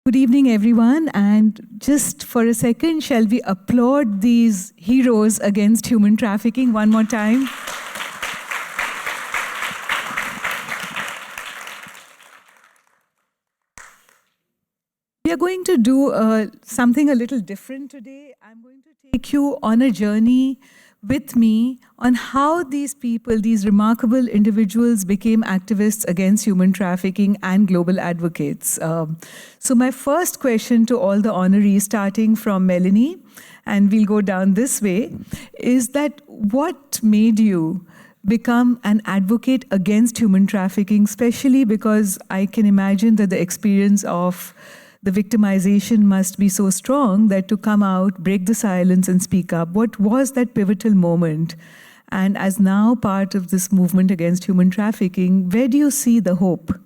Good evening, everyone. And just for a second, shall we applaud these heroes against human trafficking one more time? We are going to do something a little different today. I'm going to take you on a journey with me on how these people, these remarkable individuals, became activists against human trafficking and global advocates. So my first question to all the honorees, starting from Melanie, and we'll go down this way, is that what made you become an advocate against human trafficking, especially because I can imagine that the experience of the victimization must be so strong that to come out, break the silence and speak up. What was that pivotal moment? And as now part of this movement against human trafficking, where do you see the hope?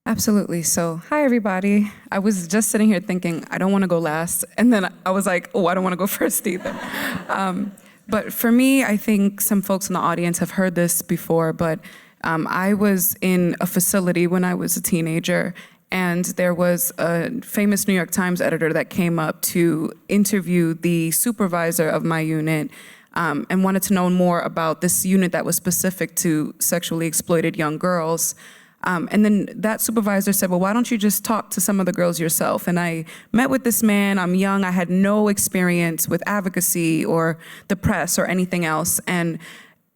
Absolutely. So, hi everybody. I was just sitting here thinking, I don't want to go last. And then I was like, oh, I don't want to go first either. But for me, I think some folks in the audience have heard this before, but I was in a facility when I was a teenager, and there was a famous New York Times editor that came up to interview the supervisor of my unit and wanted to know more about this unit that was specific to sexually exploited young girls. And then that supervisor said, well, why don't you just talk to some of the girls yourself? And I met with this man. I'm young. I had no experience with advocacy or the press or anything else. And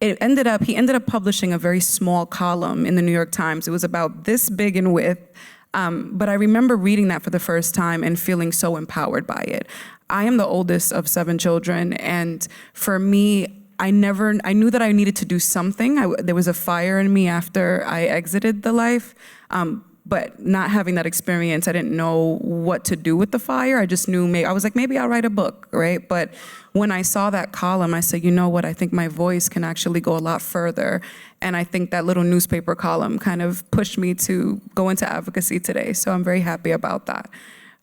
he ended up publishing a very small column in the New York Times. It was about this big in width. But I remember reading that for the first time and feeling so empowered by it. I am the oldest of 7 children, and for me, I knew that I needed to do something. There was a fire in me after I exited the life, but not having that experience, I didn't know what to do with the fire. I just knew I was like, maybe I'll write a book, right? But when I saw that column, I said, you know what, I think my voice can actually go a lot further. And I think that little newspaper column kind of pushed me to go into advocacy today. So I'm very happy about that.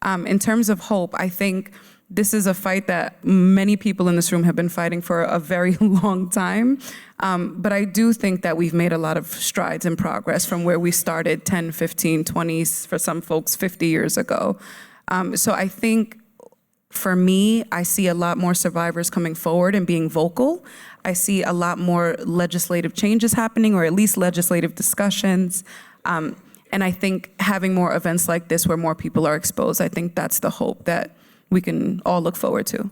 In terms of hope, I think this is a fight that many people in this room have been fighting for a very long time. But I do think that we've made a lot of strides and progress from where we started 10, 15, 20, for some folks, 50 years ago. So I think for me, I see a lot more survivors coming forward and being vocal. I see a lot more legislative changes happening, or at least legislative discussions. And I think having more events like this where more people are exposed, I think that's the hope that we can all look forward to.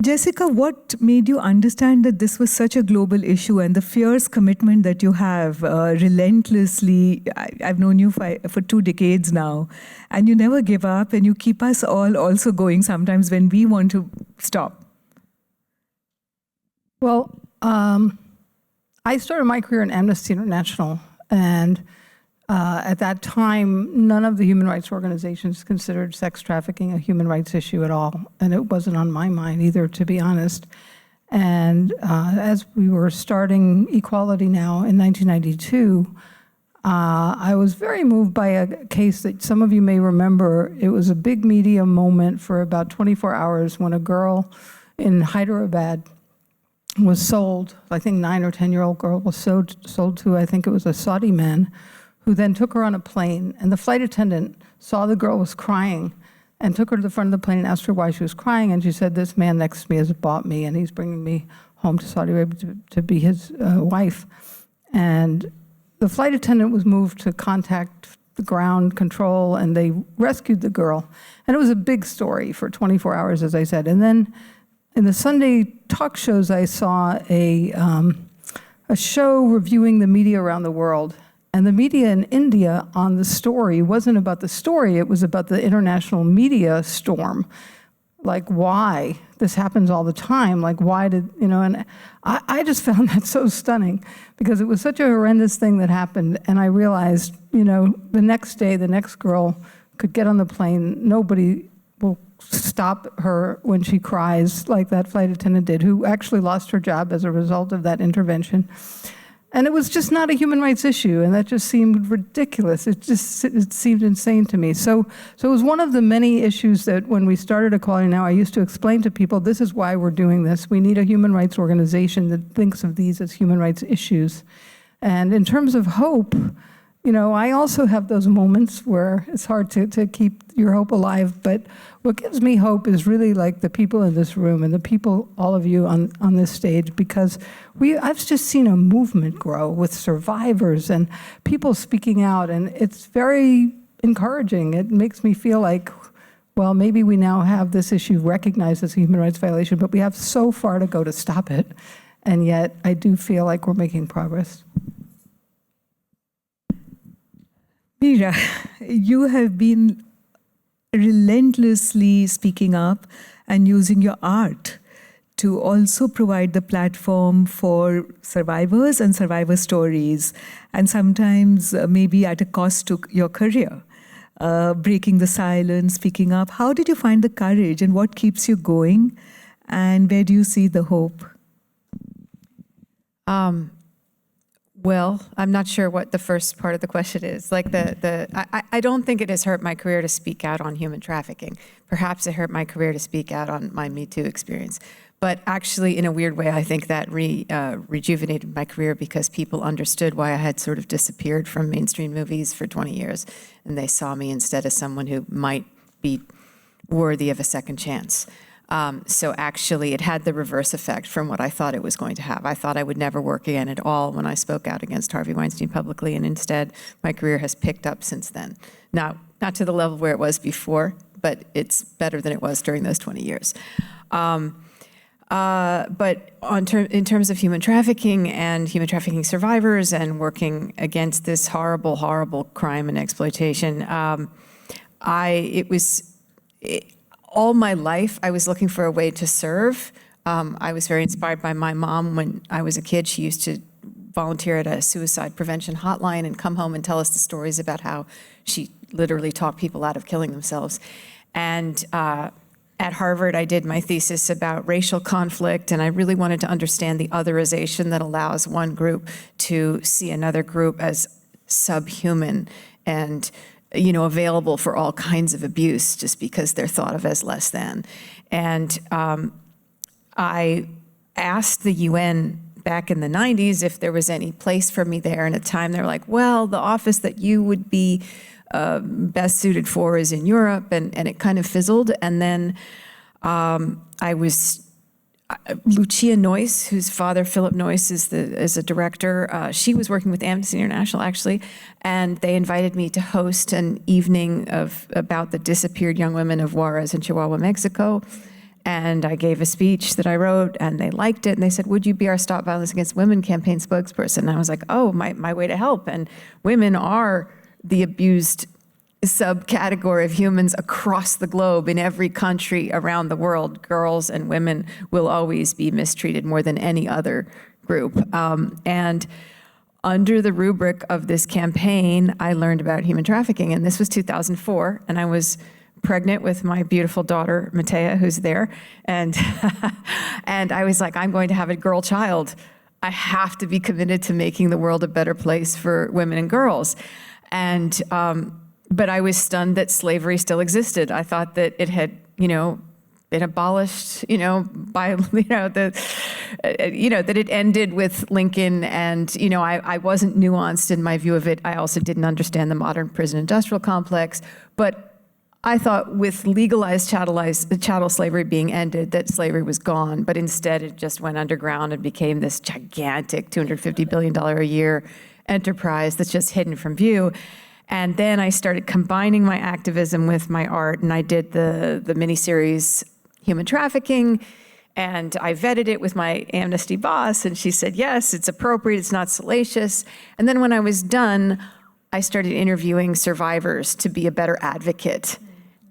Jessica, what made you understand that this was such a global issue and the fierce commitment that you have relentlessly? I've known you for 2 decades now, and you never give up, and you keep us all also going sometimes when we want to stop. Well, I started my career in Amnesty International, and at that time, none of the human rights organizations considered sex trafficking a human rights issue at all, and it wasn't on my mind either, to be honest. And as we were starting Equality Now in 1992, I was very moved by a case that some of you may remember. It was a big media moment for about 24 hours when a girl in Hyderabad was sold. I think 9 or 10-year-old girl was sold to, I think it was a Saudi man, who then took her on a plane, and the flight attendant saw the girl was crying and took her to the front of the plane and asked her why she was crying, and she said, this man next to me has bought me, and he's bringing me home to Saudi Arabia to be his wife. And the flight attendant was moved to contact the ground control, and they rescued the girl. And it was a big story for 24 hours, as I said. And then in the Sunday talk shows, I saw a show reviewing the media around the world. And the media in India on the story wasn't about the story, it was about the international media storm. Like, why? This happens all the time. Like, why did, and I just found that so stunning because it was such a horrendous thing that happened. And I realized, the next day, the next girl could get on the plane. Nobody will stop her when she cries like that flight attendant did, who actually lost her job as a result of that intervention. And it was just not a human rights issue, and that just seemed ridiculous. It seemed insane to me. So it was one of the many issues that when we started Equality Now, I used to explain to people, this is why we're doing this. We need a human rights organization that thinks of these as human rights issues. And in terms of hope, you know, I also have those moments where it's hard to keep your hope alive, but what gives me hope is really like the people in this room and the people, all of you on this stage, because I've just seen a movement grow with survivors and people speaking out, and it's very encouraging. It makes me feel like, well, maybe we now have this issue recognized as a human rights violation, but we have so far to go to stop it, and yet I do feel like we're making progress. Mira, you have been relentlessly speaking up and using your art to also provide the platform for survivors and survivor stories, and sometimes maybe at a cost to your career, breaking the silence, speaking up. How did you find the courage, and what keeps you going, and where do you see the hope? Well, I'm not sure what the first part of the question is. Like I don't think it has hurt my career to speak out on human trafficking. Perhaps it hurt my career to speak out on my Me Too experience. But actually, in a weird way, I think that rejuvenated my career because people understood why I had sort of disappeared from mainstream movies for 20 years. And they saw me instead as someone who might be worthy of a second chance. So actually, it had the reverse effect from what I thought it was going to have. I thought I would never work again at all when I spoke out against Harvey Weinstein publicly, and instead, my career has picked up since then. Now, not to the level where it was before, but it's better than it was during those 20 years. But in terms of human trafficking and human trafficking survivors and working against this horrible, horrible crime and exploitation, all my life, I was looking for a way to serve. I was very inspired by my mom. When I was a kid, she used to volunteer at a suicide prevention hotline and come home and tell us the stories about how she literally talked people out of killing themselves. And at Harvard, I did my thesis about racial conflict, and I really wanted to understand the otherization that allows one group to see another group as subhuman and available for all kinds of abuse just because they're thought of as less than. And I asked the UN back in the 90s if there was any place for me there. And at the time, they were like, well, the office that you would be best suited for is in Europe. And it kind of fizzled. And then Lucia Neuss, whose father, Philip Neuss, is a director. She was working with Amnesty International, actually, and they invited me to host an evening about the disappeared young women of Juarez in Chihuahua, Mexico. And I gave a speech that I wrote, and they liked it, and they said, would you be our Stop Violence Against Women campaign spokesperson? And I was like, oh, my way to help. And women are the abused subcategory of humans across the globe in every country around the world. Girls and women will always be mistreated more than any other group. And under the rubric of this campaign, I learned about human trafficking, and this was 2004, and I was pregnant with my beautiful daughter, Matea, who's there, and and I was like, I'm going to have a girl child. I have to be committed to making the world a better place for women and girls. And but I was stunned that slavery still existed. I thought that it had, been abolished, by, that it ended with Lincoln. And, I wasn't nuanced in my view of it. I also didn't understand the modern prison industrial complex. But I thought with legalized chattel slavery being ended, that slavery was gone. But instead, it just went underground and became this gigantic $250 billion a year enterprise that's just hidden from view. And then I started combining my activism with my art, and I did the miniseries Human Trafficking, and I vetted it with my Amnesty boss, and she said, yes, it's appropriate, it's not salacious. And then when I was done, I started interviewing survivors to be a better advocate.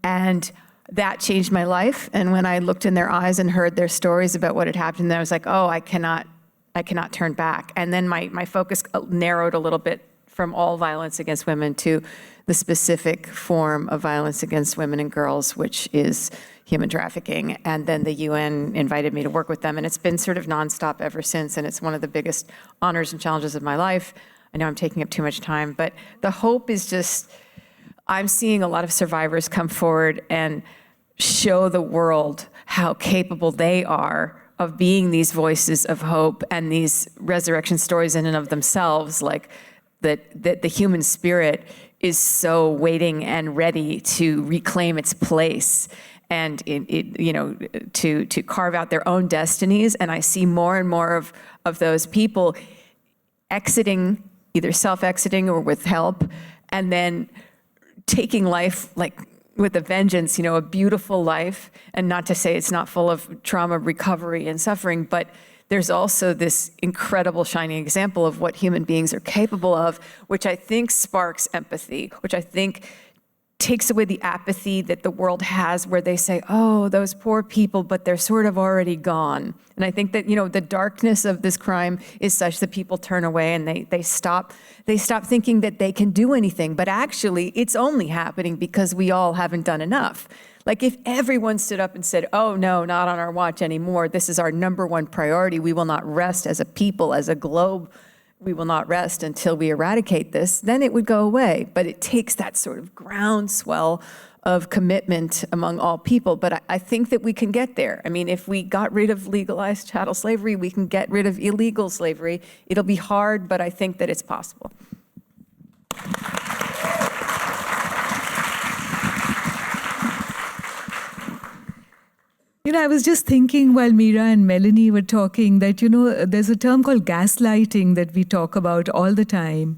And that changed my life. And when I looked in their eyes and heard their stories about what had happened, I was like, oh, I cannot turn back. And then my focus narrowed a little bit from all violence against women to the specific form of violence against women and girls, which is human trafficking. And then the UN invited me to work with them, and it's been sort of nonstop ever since, and it's one of the biggest honors and challenges of my life. I know I'm taking up too much time, but the hope is just, I'm seeing a lot of survivors come forward and show the world how capable they are of being these voices of hope and these resurrection stories in and of themselves. Like, that the human spirit is so waiting and ready to reclaim its place and to carve out their own destinies. And I see more and more of those people exiting, either self-exiting or with help, and then taking life like with a vengeance, a beautiful life. And not to say it's not full of trauma, recovery, and suffering, but there's also this incredible shining example of what human beings are capable of, which I think sparks empathy, which I think takes away the apathy that the world has, where they say, oh, those poor people, but they're sort of already gone. And I think that, the darkness of this crime is such that people turn away and they stop thinking that they can do anything. But actually, it's only happening because we all haven't done enough. Like if everyone stood up and said, oh no, not on our watch anymore, this is our #1 priority, we will not rest as a people, as a globe, we will not rest until we eradicate this, then it would go away. But it takes that sort of groundswell of commitment among all people. But I think that we can get there. I mean, if we got rid of legalized chattel slavery, we can get rid of illegal slavery. It'll be hard, but I think that it's possible. I was just thinking while Mira and Melanie were talking that, there's a term called gaslighting that we talk about all the time.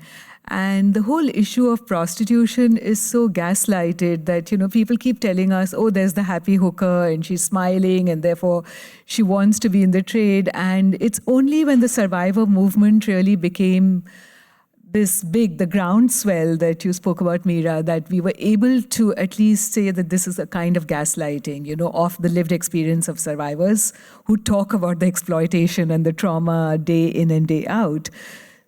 And the whole issue of prostitution is so gaslighted that, people keep telling us, oh, there's the happy hooker and she's smiling and therefore she wants to be in the trade. And it's only when the survivor movement really became this big, the groundswell that you spoke about, Mira, that we were able to at least say that this is a kind of gaslighting, of the lived experience of survivors who talk about the exploitation and the trauma day in and day out.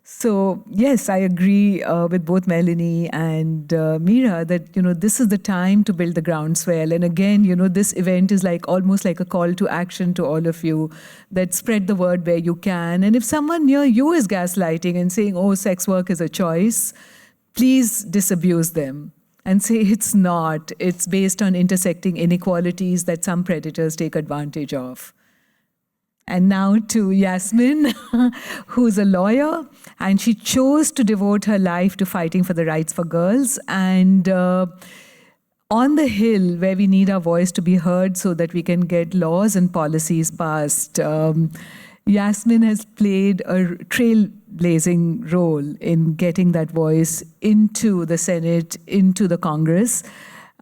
So yes, I agree with both Melanie and Mira that, this is the time to build the groundswell. And again, this event is almost like a call to action to all of you, that spread the word where you can. And if someone near you is gaslighting and saying, oh, sex work is a choice, please disabuse them and say it's not. It's based on intersecting inequalities that some predators take advantage of. And now to Yasmin, who's a lawyer, and she chose to devote her life to fighting for the rights for girls. And on the Hill, where we need our voice to be heard so that we can get laws and policies passed, Yasmin has played a trailblazing role in getting that voice into the Senate, into the Congress.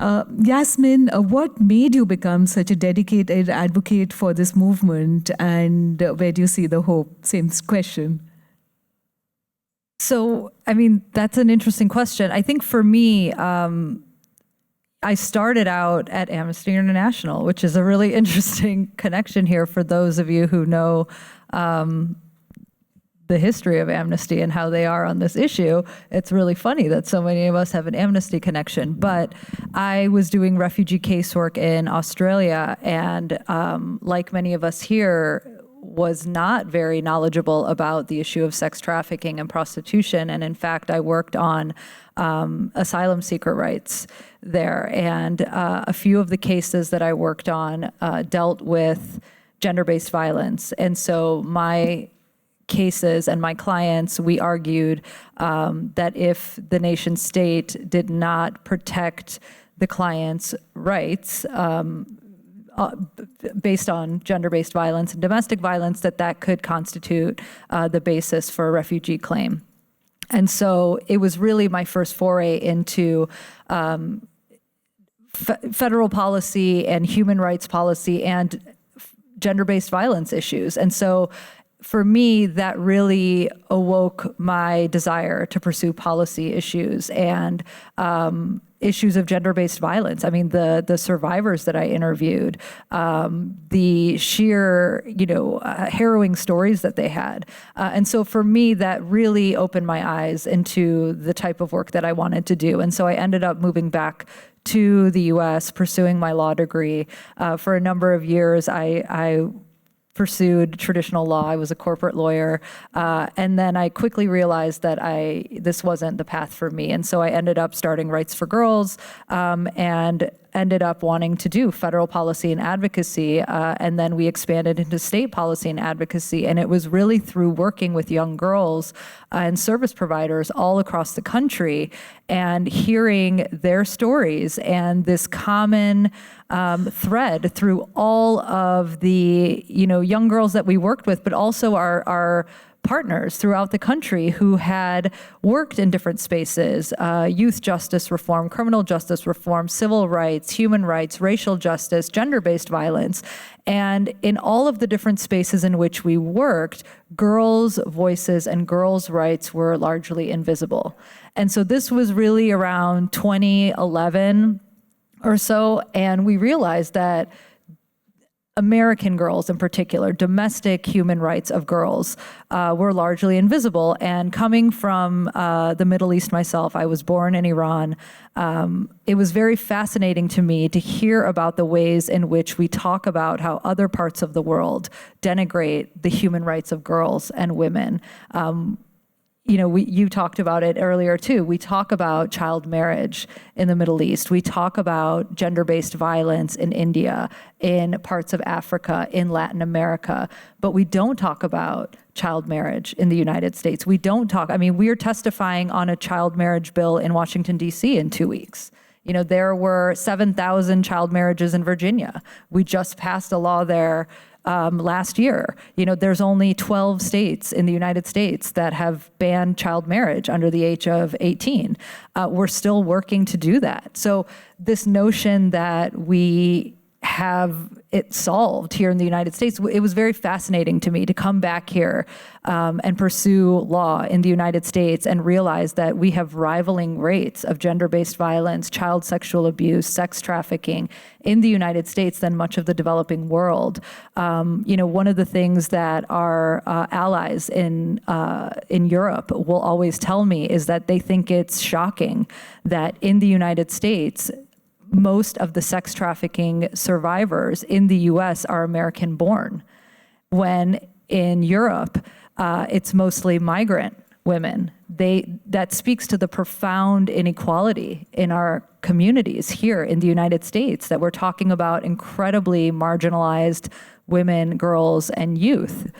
Yasmin, what made you become such a dedicated advocate for this movement, and where do you see the hope? Same question. So, that's an interesting question. I think for me, I started out at Amnesty International, which is a really interesting connection here for those of you who know the history of Amnesty and how they are on this issue. It's really funny that so many of us have an Amnesty connection. But I was doing refugee casework in Australia, and like many of us here, was not very knowledgeable about the issue of sex trafficking and prostitution. And in fact, I worked on asylum seeker rights there. And a few of the cases that I worked on dealt with gender-based violence. And so my cases and my clients, we argued that if the nation state did not protect the client's rights based on gender-based violence and domestic violence, that could constitute the basis for a refugee claim. And so it was really my first foray into federal policy and human rights policy and gender-based violence issues. And so for me, that really awoke my desire to pursue policy issues and issues of gender-based violence. I mean, the survivors that I interviewed, the sheer, harrowing stories that they had. And so for me, that really opened my eyes into the type of work that I wanted to do. And so I ended up moving back to the US, pursuing my law degree. For a number of years, I pursued traditional law. I was a corporate lawyer. And then I quickly realized that this wasn't the path for me. And so I ended up starting Rights for Girls. And ended up wanting to do federal policy and advocacy, and then we expanded into state policy and advocacy. And it was really through working with young girls and service providers all across the country and hearing their stories and this common thread through all of the young girls that we worked with, but also our partners throughout the country who had worked in different spaces, youth justice reform, criminal justice reform, civil rights, human rights, racial justice, gender-based violence. And in all of the different spaces in which we worked, girls' voices and girls' rights were largely invisible. And so this was really around 2011 or so, and we realized that American girls in particular, domestic human rights of girls, were largely invisible. And coming from the Middle East myself, I was born in Iran. It was very fascinating to me to hear about the ways in which we talk about how other parts of the world denigrate the human rights of girls and women. You talked about it earlier too. We talk about child marriage in the Middle East. We talk about gender-based violence in India, in parts of Africa, in Latin America, but we don't talk about child marriage in the United States. We don't talk, we're testifying on a child marriage bill in Washington, D.C. in 2 weeks. There were 7,000 child marriages in Virginia. We just passed a law there last year. There's only 12 states in the United States that have banned child marriage under the age of 18. We're still working to do that. So this notion that we have it solved here in the United States, it was very fascinating to me to come back here and pursue law in the United States and realize that we have rivaling rates of gender-based violence, child sexual abuse, sex trafficking in the United States than much of the developing world. One of the things that our allies in Europe will always tell me is that they think it's shocking that in the United States, most of the sex trafficking survivors in the US are American born, when in Europe, it's mostly migrant women. That speaks to the profound inequality in our communities here in the United States, that we're talking about incredibly marginalized women, girls, and youth.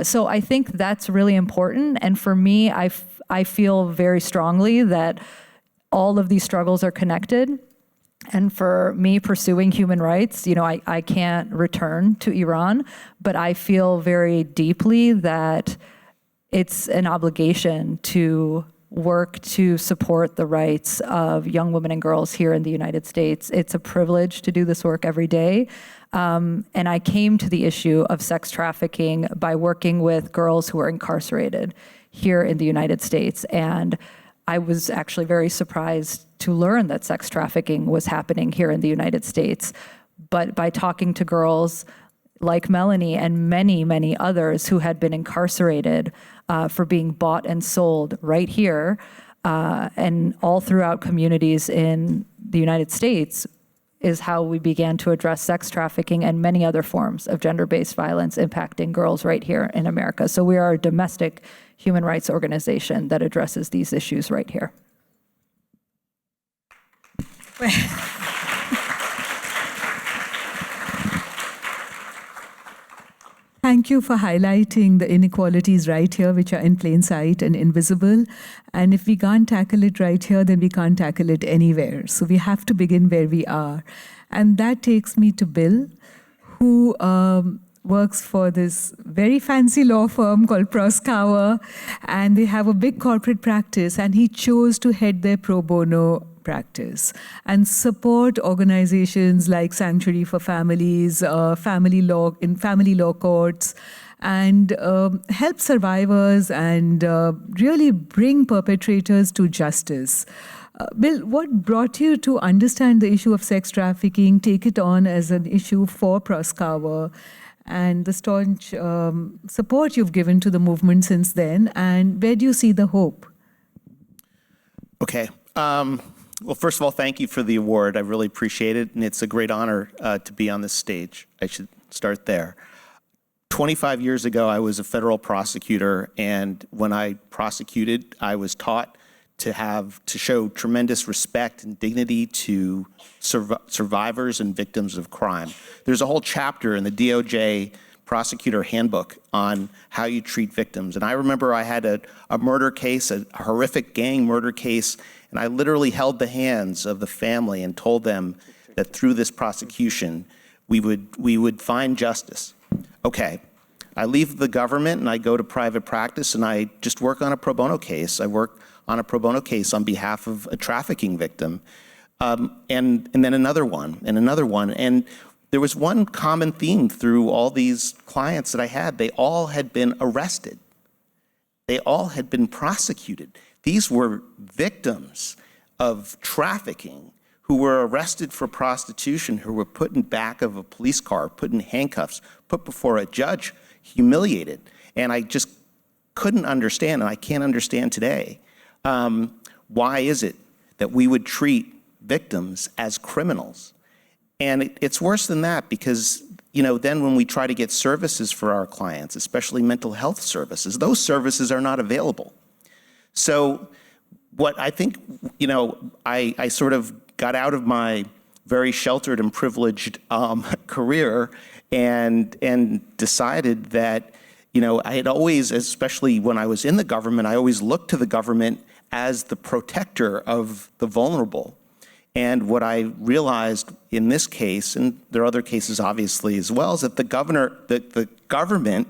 So I think that's really important. And for me, I feel very strongly that all of these struggles are connected. And for me pursuing human rights, I can't return to Iran, but I feel very deeply that it's an obligation to work to support the rights of young women and girls here in the United States. It's a privilege to do this work every day. And I came to the issue of sex trafficking by working with girls who are incarcerated here in the United States. And I was actually very surprised to learn that sex trafficking was happening here in the United States. But by talking to girls like Melanie and many, many others who had been incarcerated for being bought and sold right here and all throughout communities in the United States, is how we began to address sex trafficking and many other forms of gender-based violence impacting girls right here in America. So we are a domestic human rights organization that addresses these issues right here. Thank you for highlighting the inequalities right here, which are in plain sight and invisible. And if we can't tackle it right here, then we can't tackle it anywhere. So we have to begin where we are. And that takes me to Bill, who works for this very fancy law firm called Proskauer, and they have a big corporate practice, and he chose to head their pro bono practice and support organizations like Sanctuary for Families, family law courts, and help survivors and really bring perpetrators to justice. Bill, what brought you to understand the issue of sex trafficking, take it on as an issue for Proskauer, and the staunch support you've given to the movement since then, and where do you see the hope? Okay. Well, first of all, thank you for the award. I really appreciate it, and it's a great honor to be on this stage. I should start there. 25 years ago, I was a federal prosecutor, and when I prosecuted, I was taught to show tremendous respect and dignity to survivors and victims of crime. There's a whole chapter in the DOJ prosecutor handbook on how you treat victims. And I remember I had a murder case, a horrific gang murder case, and I literally held the hands of the family and told them that through this prosecution, we would find justice. Okay, I leave the government and I go to private practice and I just work on a pro bono case. I work on a pro bono case on behalf of a trafficking victim, and then another one, and another one. And there was one common theme through all these clients that I had. They all had been arrested. They all had been prosecuted. These were victims of trafficking who were arrested for prostitution, who were put in back of a police car, put in handcuffs, put before a judge, humiliated. And I just couldn't understand, and I can't understand today, why is it that we would treat victims as criminals? And it's worse than that because, then when we try to get services for our clients, especially mental health services, those services are not available. So what I think, I sort of got out of my very sheltered and privileged career and decided that, I had always, especially when I was in the government, I always looked to the government as the protector of the vulnerable. And what I realized in this case, and there are other cases obviously as well, is that the government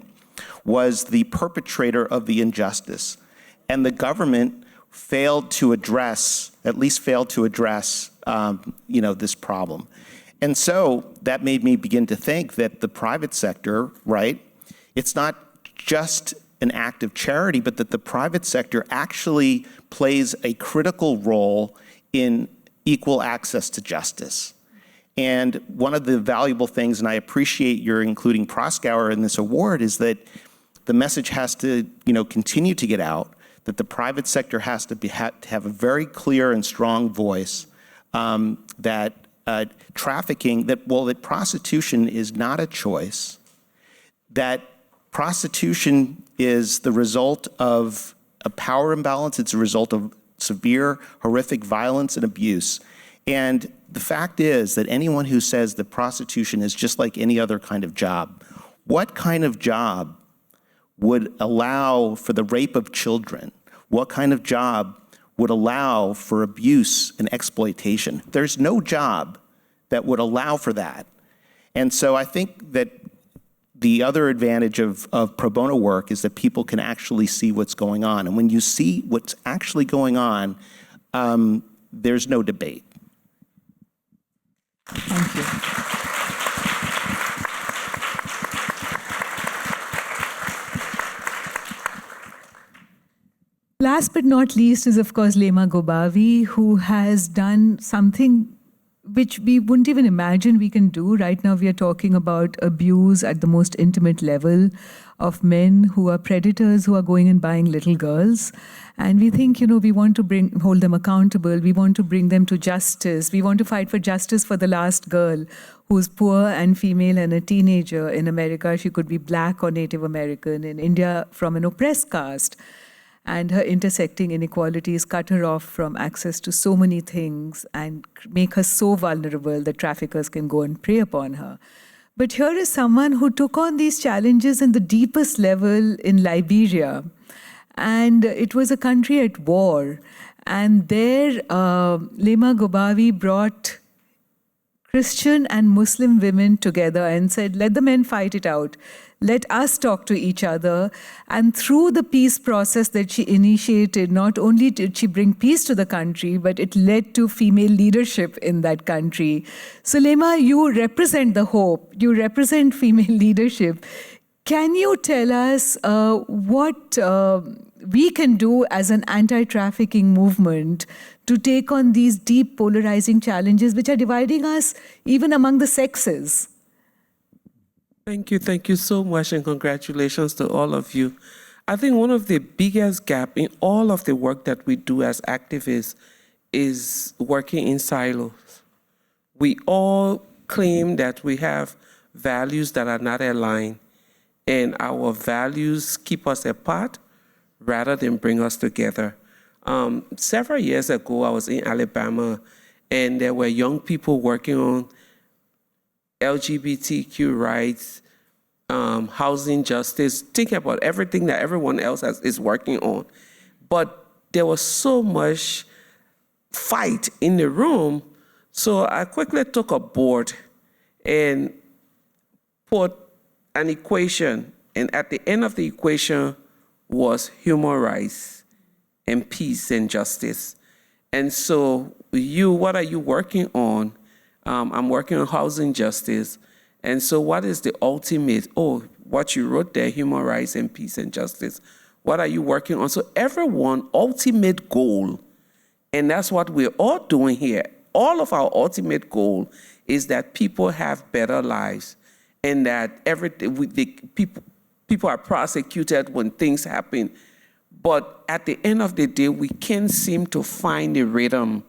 was the perpetrator of the injustice. And the government failed to address this problem. And so that made me begin to think that the private sector, right, it's not just an act of charity, but that the private sector actually plays a critical role in equal access to justice. And one of the valuable things, and I appreciate your including Proskauer in this award, is that the message has to, continue to get out, that the private sector has to have a very clear and strong voice, that trafficking, that prostitution is not a choice, that prostitution is the result of a power imbalance, it's a result of severe, horrific violence and abuse. And the fact is that anyone who says that prostitution is just like any other kind of job, what kind of job would allow for the rape of children? What kind of job would allow for abuse and exploitation? There's no job that would allow for that. And so I think that the other advantage of pro bono work is that people can actually see what's going on. And when you see what's actually going on, there's no debate. Thank you. Last but not least is, of course, Leymah Gwobee, who has done something which we wouldn't even imagine we can do. Right now, we are talking about abuse at the most intimate level of men who are predators, who are going and buying little girls. And we think, we want to hold them accountable. We want to bring them to justice. We want to fight for justice for the last girl who's poor and female and a teenager in America. She could be Black or Native American. In India, from an oppressed caste. And her intersecting inequalities cut her off from access to so many things and make her so vulnerable that traffickers can go and prey upon her. But here is someone who took on these challenges in the deepest level in Liberia. And it was a country at war. And there, Leymah Gwobee brought Christian and Muslim women together and said, let the men fight it out. Let us talk to each other. And through the peace process that she initiated, not only did she bring peace to the country, but it led to female leadership in that country. So Leymah, you represent the hope. You represent female leadership. Can you tell us what we can do as an anti-trafficking movement to take on these deep polarizing challenges which are dividing us even among the sexes? Thank you so much, and congratulations to all of you. I think one of the biggest gaps in all of the work that we do as activists is working in silos. We all claim that we have values that are not aligned, and our values keep us apart rather than bring us together. Several years ago, I was in Alabama, and there were young people working on LGBTQ rights, housing justice, thinking about everything that everyone else is working on. But there was so much fight in the room, so I quickly took a board and put an equation, and at the end of the equation was human rights and peace and justice. And so what are you working on? I'm working on housing justice. And so what is the ultimate? Oh, what you wrote there, human rights and peace and justice. What are you working on? So everyone, ultimate goal, and that's what we're all doing here. All of our ultimate goal is that people have better lives, and that people are prosecuted when things happen. But at the end of the day, we can't seem to find the rhythm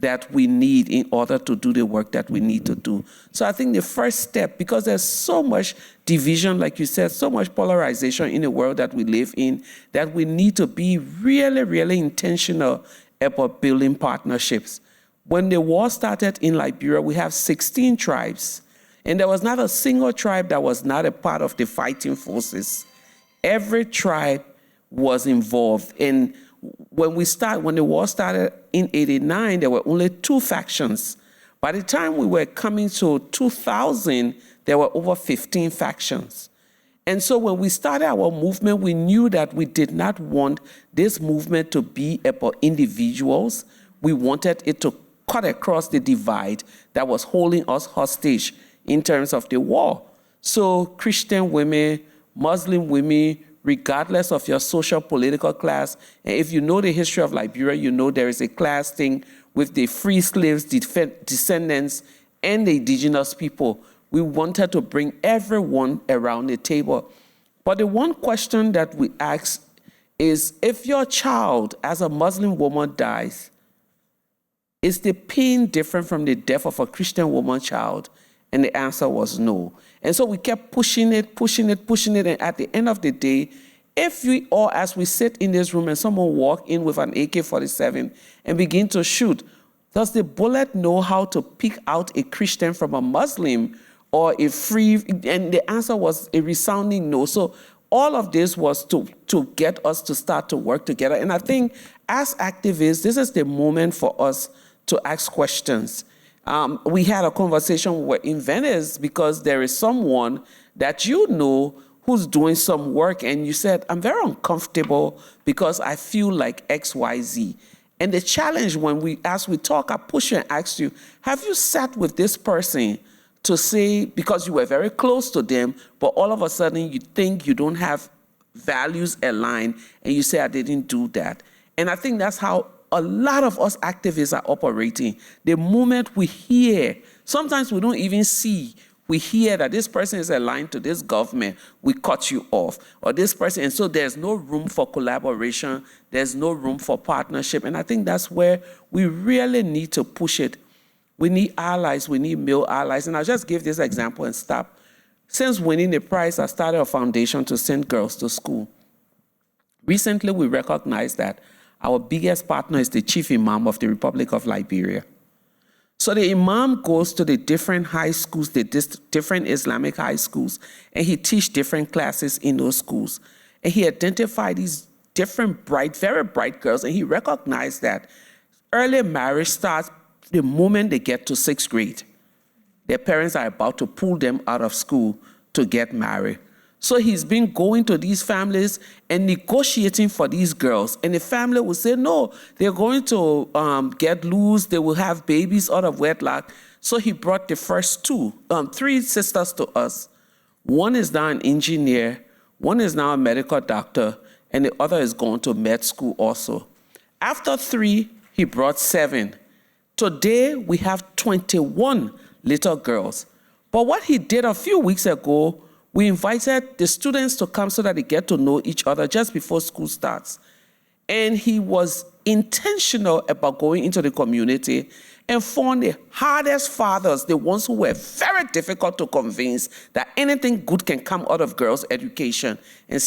that we need in order to do the work that we need to do. So I think the first step, because there's so much division, like you said, so much polarization in the world that we live in, that we need to be really, really intentional about building partnerships. When the war started in Liberia, we have 16 tribes, and there was not a single tribe that was not a part of the fighting forces. Every tribe was involved. And when the war started in '89, there were only 2 factions. By the time we were coming to 2000, there were over 15 factions. And so when we started our movement, we knew that we did not want this movement to be about individuals. We wanted it to cut across the divide that was holding us hostage in terms of the war. So Christian women, Muslim women, regardless of your social political class. And if you know the history of Liberia, you know there is a class thing with the free slaves, descendants, and the indigenous people. We wanted to bring everyone around the table. But the one question that we ask is, if your child, as a Muslim woman, dies, is the pain different from the death of a Christian woman child? And the answer was no. And so we kept pushing it. And at the end of the day, if we all, as we sit in this room and someone walk in with an AK-47 and begin to shoot, does the bullet know how to pick out a Christian from a Muslim or a free? And the answer was a resounding no. So all of this was to get us to start to work together. And I think as activists, this is the moment for us to ask questions. We had a conversation in Venice because there is someone that you know who's doing some work, and you said, I'm very uncomfortable because I feel like X, Y, Z. And the challenge as we talk, I push you and ask you, have you sat with this person to say, because you were very close to them, but all of a sudden you think you don't have values aligned, and you say, I didn't do that. And I think that's how a lot of us activists are operating. The moment we hear, sometimes we don't even see, we hear that this person is aligned to this government, we cut you off, or this person, and so there's no room for collaboration, there's no room for partnership, and I think that's where we really need to push it. We need allies, we need male allies, and I'll just give this example and stop. Since winning the prize, I started a foundation to send girls to school. Recently, we recognized that our biggest partner is the chief imam of the Republic of Liberia. So the imam goes to the different high schools, the different Islamic high schools, and he teaches different classes in those schools. And he identified these different bright, very bright girls, and he recognized that early marriage starts the moment they get to 6th grade. Their parents are about to pull them out of school to get married. So he's been going to these families and negotiating for these girls. And the family will say, no, they're going to get loose, they will have babies out of wedlock. So he brought the first 3 sisters to us. One is now an engineer, one is now a medical doctor, and the other is going to med school also. After 3, he brought 7. Today, we have 21 little girls. But what he did a few weeks ago, we invited the students to come so that they get to know each other just before school starts. And he was intentional about going into the community and found the hardest fathers, the ones who were very difficult to convince that anything good can come out of girls' education. And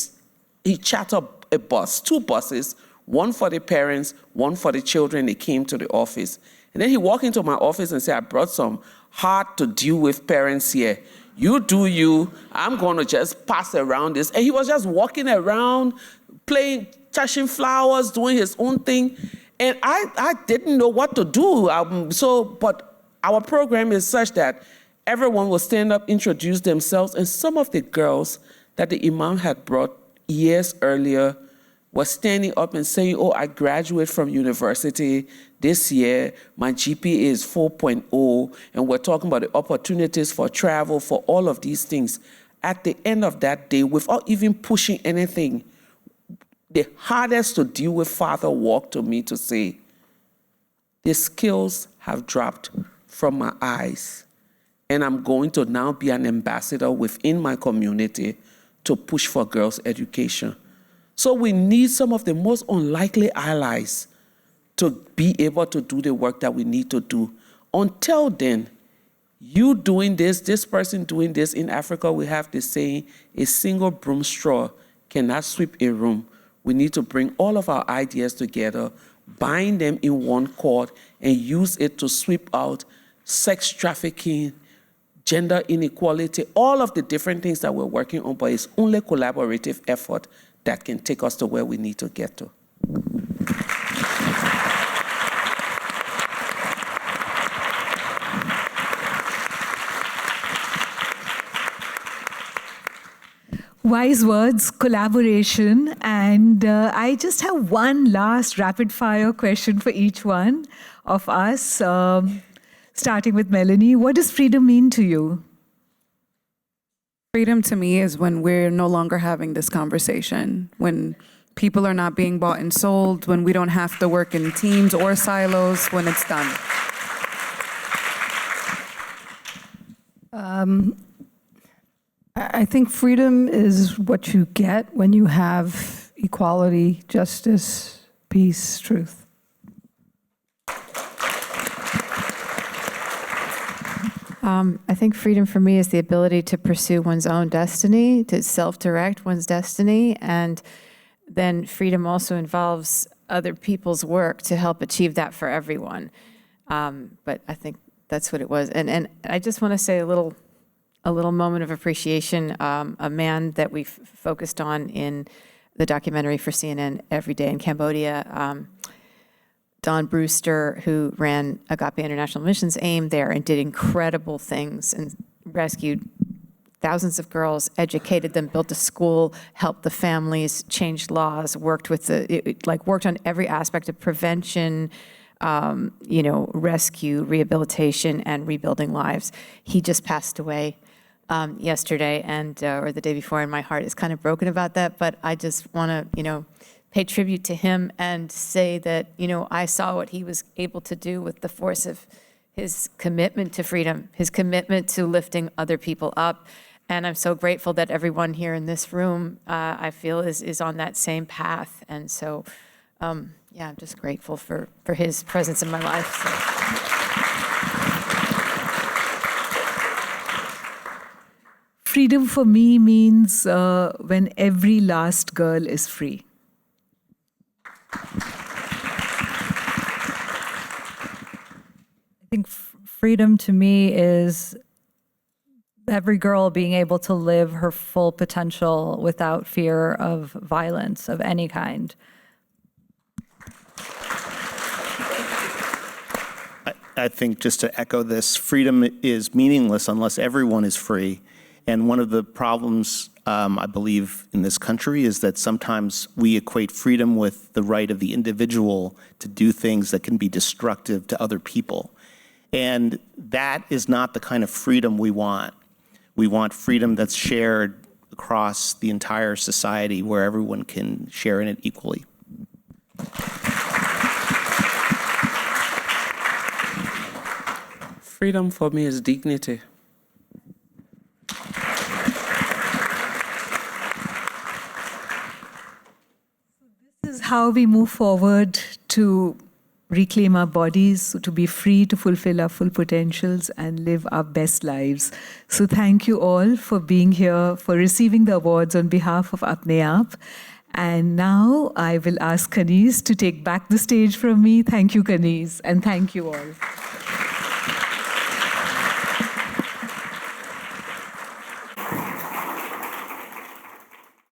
he chartered a bus, 2 buses, one for the parents, one for the children. They came to the office. And then he walked into my office and said, I brought some hard to deal with parents here. You do you, I'm going to just pass around this. And he was just walking around, playing, touching flowers, doing his own thing. And I didn't know what to do. But our program is such that everyone will stand up, introduce themselves, and some of the girls that the imam had brought years earlier were standing up and saying, oh, I graduated from university this year, my GPA is 4.0, and we're talking about the opportunities for travel, for all of these things. At the end of that day, without even pushing anything, the hardest to deal with father walked to me to say, the scales have dropped from my eyes, and I'm going to now be an ambassador within my community to push for girls' education. So we need some of the most unlikely allies to be able to do the work that we need to do. Until then, you doing this person doing this. In Africa, we have the saying, a single broom straw cannot sweep a room. We need to bring all of our ideas together, bind them in one cord, and use it to sweep out sex trafficking, gender inequality, all of the different things that we're working on, but it's only collaborative effort that can take us to where we need to get to. Wise words, collaboration, and I just have one last rapid-fire question for each one of us, starting with Melanie. What does freedom mean to you? Freedom to me is when we're no longer having this conversation, when people are not being bought and sold, when we don't have to work in teams or silos, when it's done. I think freedom is what you get when you have equality, justice, peace, truth. I think freedom for me is the ability to pursue one's own destiny, to self-direct one's destiny, and then freedom also involves other people's work to help achieve that for everyone. But I think that's what it was. And I just want to say a little moment of appreciation. A man that we've focused on in the documentary for CNN Every Day in Cambodia, Don Brewster, who ran Agape International Missions AIM there and did incredible things and rescued thousands of girls, educated them, built a school, helped the families, changed laws, worked on every aspect of prevention, rescue, rehabilitation, and rebuilding lives. He just passed away yesterday or the day before, and my heart is kind of broken about that, but I just want to, pay tribute to him and say that, I saw what he was able to do with the force of his commitment to freedom, his commitment to lifting other people up. And I'm so grateful that everyone here in this room, I feel, is on that same path. And so, I'm just grateful for his presence in my life. So. Freedom for me means when every last girl is free. I think freedom to me is every girl being able to live her full potential without fear of violence of any kind. I think, just to echo this, freedom is meaningless unless everyone is free. And one of the problems, I believe, in this country is that sometimes we equate freedom with the right of the individual to do things that can be destructive to other people. And that is not the kind of freedom we want. We want freedom that's shared across the entire society where everyone can share in it equally. Freedom for me is dignity. This is how we move forward to reclaim our bodies, to be free to fulfill our full potentials and live our best lives. So thank you all for being here, for receiving the awards on behalf of Apne Aap. And now I will ask Kaniz to take back the stage from me. Thank you, Kaniz, and thank you all.